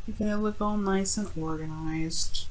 You're gonna look all nice and organized.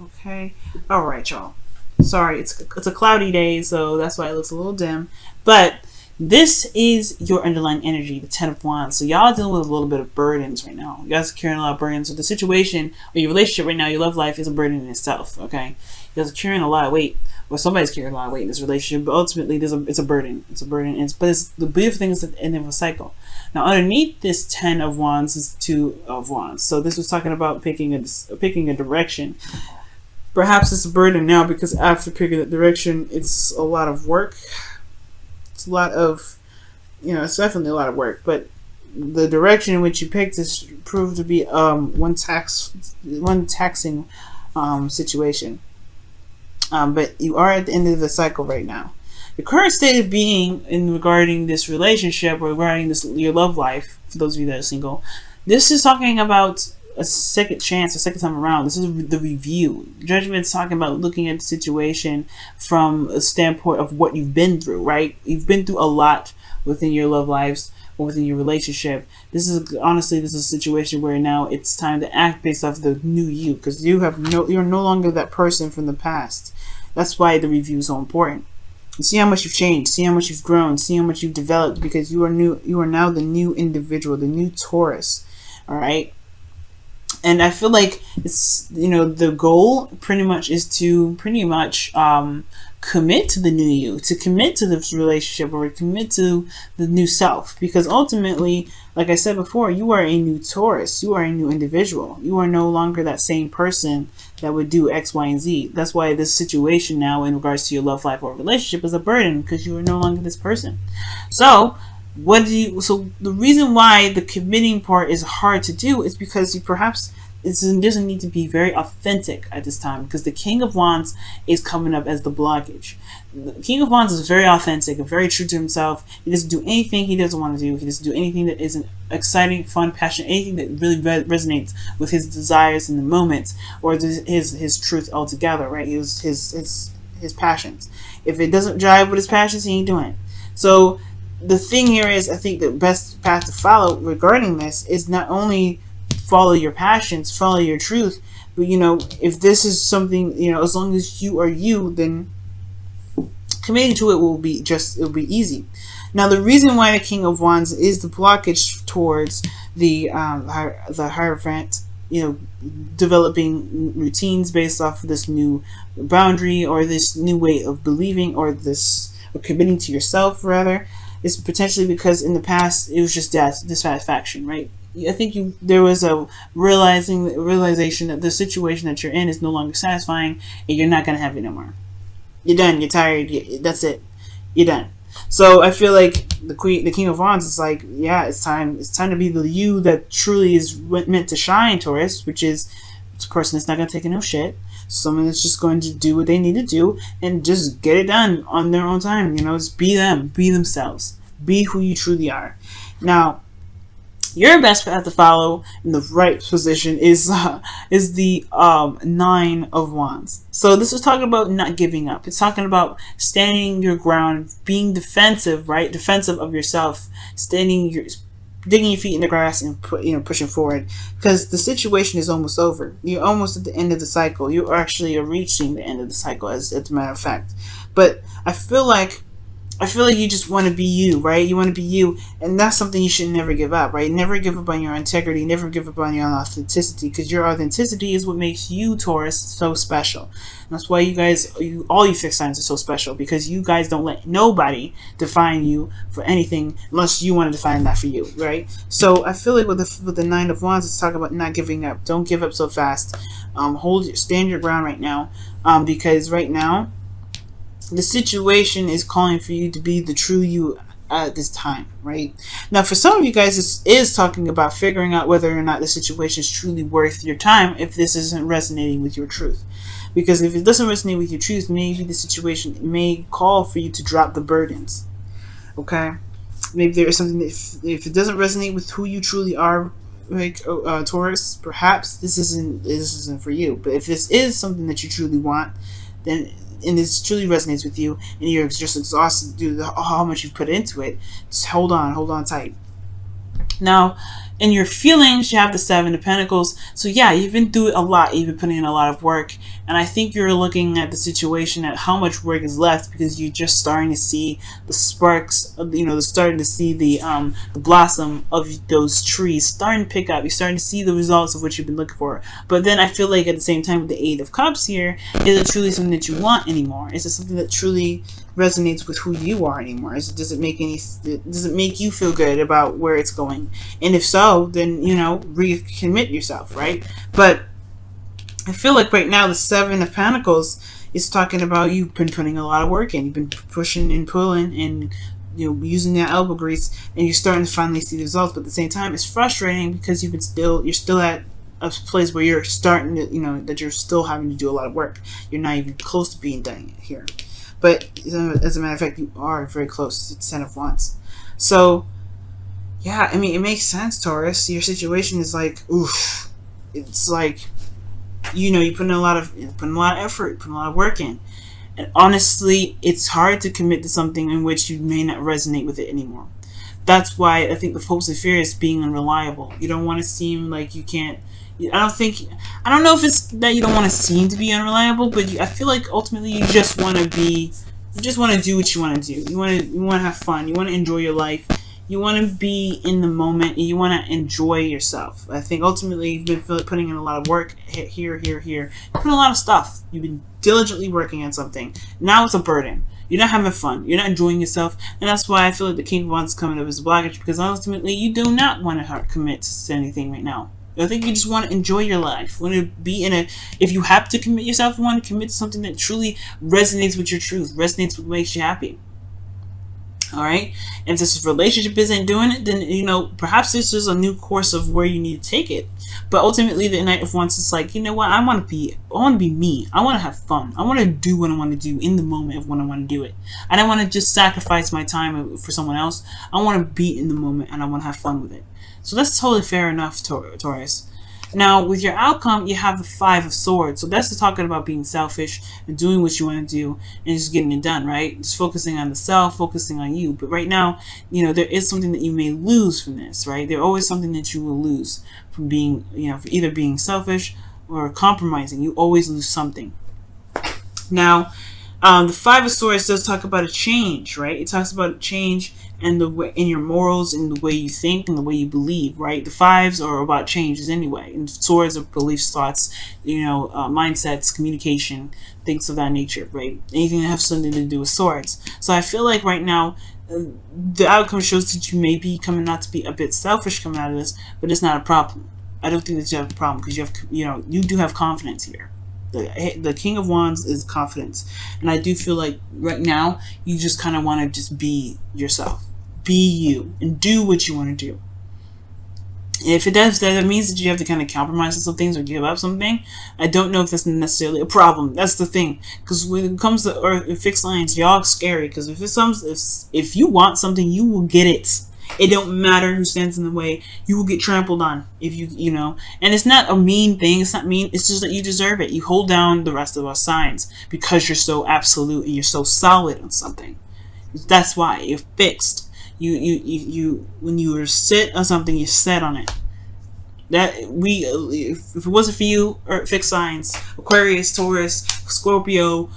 Okay. All right, y'all. Sorry, it's a cloudy day, so that's why it looks a little dim. But this is your underlying energy, the Ten of Wands. So y'all dealing with a little bit of burdens right now. You guys are carrying a lot of burdens. So the situation or your relationship right now, your love life is a burden in itself. Okay, you guys are carrying a lot of weight, or somebody's carrying a lot of weight in this relationship. But ultimately, it's a burden. It's a burden. But it's the beautiful thing is at the end of a cycle. Now, underneath this Ten of Wands is Two of Wands. So this was talking about picking a direction. Perhaps it's a burden now because after picking that direction, it's a lot of work. It's a lot of, it's definitely a lot of work. But the direction in which you picked is proved to be one taxing situation. But you are at the end of the cycle right now. The current state of being in regarding this relationship or regarding this your love life, for those of you that are single, this is talking about a second chance, a second time around. This is the review. Judgment is talking about looking at the situation from a standpoint of what you've been through, right? You've been through a lot within your love lives or within your relationship. This is a situation where now it's time to act based off the new you, because you're no longer that person from the past. That's why the review is so important. And see how much you've changed, see how much you've grown, see how much you've developed, because you are now the new individual, the new Taurus. All right. And I feel like it's, the goal pretty much is to commit to the new you, to commit to this relationship, or commit to the new self. Because ultimately, like I said before, you are a new Taurus. You are a new individual. You are no longer that same person that would do X, Y, and Z. That's why this situation now in regards to your love life or relationship is a burden, because you are no longer this person. So the reason why the committing part is hard to do is because it doesn't need to be very authentic at this time, because the King of Wands is coming up as the blockage. The King of Wands is very authentic and very true to himself. He doesn't do anything he doesn't want to do. He doesn't do anything that isn't exciting, fun, passionate, anything that really resonates with his desires in the moment, or his truth altogether, right? His passions. If it doesn't jive with his passions, he ain't doing it. So the thing here is, I think the best path to follow regarding this is not only follow your passions, follow your truth, but if this is something, as long as you are you, then committing to it will be easy. Now, the reason why the King of Wands is the blockage towards the Hierophant, developing routines based off of this new boundary or this new way of believing or committing to yourself rather, is potentially because in the past it was just dissatisfaction, right? I think there was a realization that the situation that you're in is no longer satisfying, and you're not gonna have it no more. You're done. You're tired. That's it. You're done. So I feel like the King of Wands is like, yeah, it's time. It's time to be the you that truly is meant to shine, Taurus, which is a person that's not gonna take no shit. Someone that's just going to do what they need to do and just get it done on their own time. Just be them, be themselves, be who you truly are. Now, your best path to follow in the right position is the Nine of Wands. So this is talking about not giving up. It's talking about standing your ground, being defensive, right? Defensive of yourself, digging your feet in the grass and pushing forward, because the situation is almost over. You're almost at the end of the cycle. You actually are reaching the end of the cycle, as a matter of fact. But I feel like you just want to be you, right? You want to be you, and that's something you should never give up, right? Never give up on your integrity, never give up on your authenticity, because your authenticity is what makes you, Taurus, so special. And that's why all you fixed signs are so special, because you guys don't let nobody define you for anything unless you want to define that for you, right? So I feel like with the Nine of Wands, it's talking about not giving up. Don't give up so fast. Stand your ground right now, because right now the situation is calling for you to be the true you at this time, right? Now, for some of you guys, this is talking about figuring out whether or not the situation is truly worth your time if this isn't resonating with your truth. Because if it doesn't resonate with your truth, maybe the situation may call for you to drop the burdens, okay? Maybe there is something that if it doesn't resonate with who you truly are, like Taurus, perhaps this isn't for you. But if this is something that you truly want, then and this truly resonates with you, and you're just exhausted due to how much you've put into it, just hold on tight. Now, In your feelings, you have the Seven of Pentacles. So yeah, you've been through a lot. You've been putting in a lot of work. And I think you're looking at the situation at how much work is left, because you're just starting to see the sparks, starting to see the blossom of those trees starting to pick up. You're starting to see the results of what you've been looking for. But then I feel like at the same time with the Eight of Cups here, is it truly something that you want anymore? Is it something that truly resonates with who you are anymore? Does it make you feel good about where it's going? And if so, then recommit yourself, right? But I feel like right now the Seven of Pentacles is talking about you've been putting a lot of work in. You've been pushing and pulling and using that elbow grease, and you're starting to finally see the results. But at the same time, it's frustrating because you're still at a place where you're starting to that you're still having to do a lot of work. You're not even close to being done here. But as a matter of fact, you are very close to the Ten of Wands. So yeah, I mean, it makes sense, Taurus. Your situation is like, oof. It's like, you put in a lot of effort, putting a lot of work in. And honestly, it's hard to commit to something in which you may not resonate with it anymore. That's why I think the hopes and fear is being unreliable. You don't want to seem like you can't. I don't know if it's that you don't want to seem to be unreliable, but I feel like ultimately you just want to do what you want to do. You want to have fun. You want to enjoy your life. You want to be in the moment, and you want to enjoy yourself. I think ultimately you've been putting in a lot of work here. You've put in a lot of stuff. You've been diligently working on something. Now it's a burden. You're not having fun. You're not enjoying yourself. And that's why I feel like the King of Wands is coming up as a blockage, because ultimately you do not want to commit to anything right now. I think you just want to enjoy your life. Want to be if you have to commit yourself, you want to commit to something that truly resonates with your truth, resonates with what makes you happy. Alright? And if this relationship isn't doing it, then, perhaps this is a new course of where you need to take it. But ultimately, the Knight of Wands is like, you know what? I want to be me. I want to have fun. I want to do what I want to do in the moment of when I want to do it. I don't want to just sacrifice my time for someone else. I want to be in the moment, and I want to have fun with it. So that's totally fair enough, Taurus. Now, with your outcome, you have the Five of Swords. So that's just talking about being selfish and doing what you want to do and just getting it done, right? Just focusing on the self, focusing on you. But right now, there is something that you may lose from this, right? There's always something that you will lose from being, for either being selfish or compromising. You always lose something. Now, the Five of Swords does talk about a change, right? It talks about a change in your morals, in the way you think, and the way you believe, right? The fives are about changes anyway, and swords are beliefs, thoughts, mindsets, communication, things of that nature, right? Anything that has something to do with swords. So I feel like right now, the outcome shows that you may be coming out to be a bit selfish coming out of this, but it's not a problem. I don't think that you have a problem, because you do have confidence here. The King of Wands is confidence, and I do feel like right now you just kind of want to just be yourself, be you, and do what you want to do. And if it does, that means that you have to kind of compromise on some things or give up something. I don't know if that's necessarily a problem. That's the thing, because when it comes to fixed lines, y'all scary. Because if you want something, you will get it. It don't matter who stands in the way. You will get trampled on if and it's not a mean thing. It's not mean. It's just that you deserve it. You hold down the rest of our signs because you're so absolute and you're so solid on something. That's why you're fixed. You when you are set on something, you're set on it. If it wasn't for you, or fixed signs, Aquarius, Taurus, Scorpio,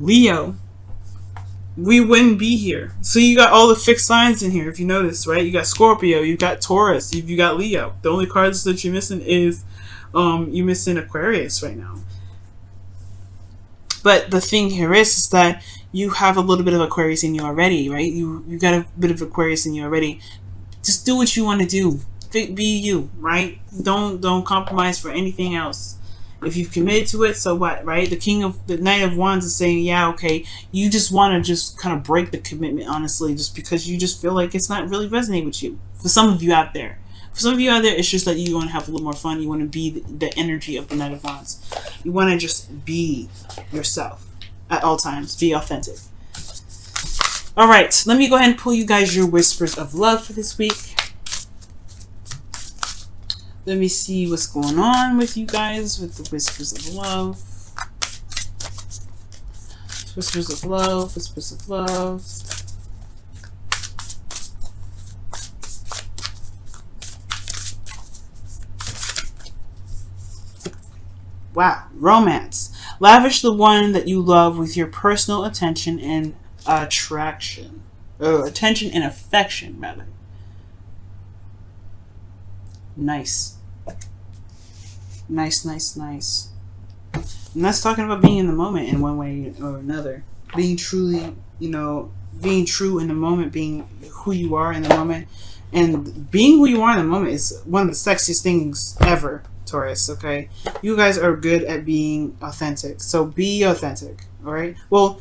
Leo, we wouldn't be here. So you got all the fixed signs in here, if you notice, right? You got Scorpio, you got Taurus, you got Leo. The only cards that you're missing is you're missing Aquarius right now. But the thing here is that you have a little bit of Aquarius in you already, right? You got a bit of Aquarius in you already. Just do what you want to do. Be you, right? Don't compromise for anything else. If you've committed to it, so what, right? The Knight of Wands is saying, yeah, okay, you just want to just kind of break the commitment, honestly, just because you just feel like it's not really resonating with you. For some of you out there. For some of you out there, it's just that you want to have a little more fun. You want to be the energy of the Knight of Wands. You want to just be yourself at all times. Be authentic. All right, let me go ahead and pull you guys your whispers of love for this week. Let me see what's going on with you guys with the whispers of love. Whispers of love, whispers of love. Wow. Romance. Lavish the one that you love with your personal attention and attraction. Attention and affection, rather. Nice. Nice, nice, nice. And that's talking about being in the moment in one way or another. Being truly, being true in the moment, being who you are in the moment. And being who you are in the moment is one of the sexiest things ever, Taurus, okay? You guys are good at being authentic. So be authentic, alright? Well,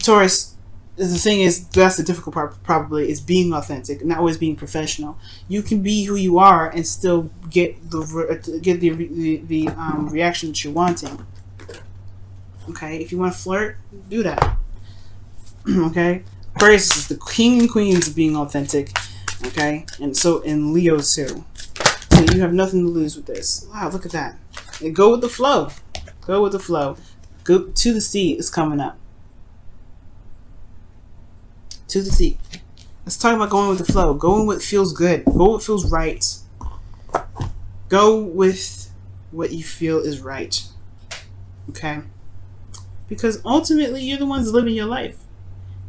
Taurus, the thing is, that's the difficult part probably, is being authentic, not always being professional. You can be who you are and still get the reaction that you're wanting. Okay? If you want to flirt, do that. Okay? Aquarius is the king and queens of being authentic. Okay, and so in Leo too. So you have nothing to lose with this. Wow, look at that. And go with the flow. Go with the flow. Go to the sea is coming up. To the sea. Let's talk about going with the flow. Going with what feels good. Go with what feels right. Go with what you feel is right. Okay? Because ultimately you're the ones living your life.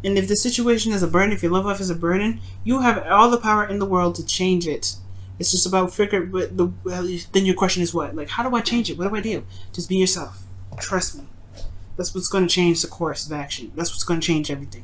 And if the situation is a burden, if your love life is a burden, you have all the power in the world to change it. It's just about figuring. But then your question is what? Like, how do I change it? What do I do? Just be yourself. Trust me. That's what's going to change the course of action. That's what's going to change everything.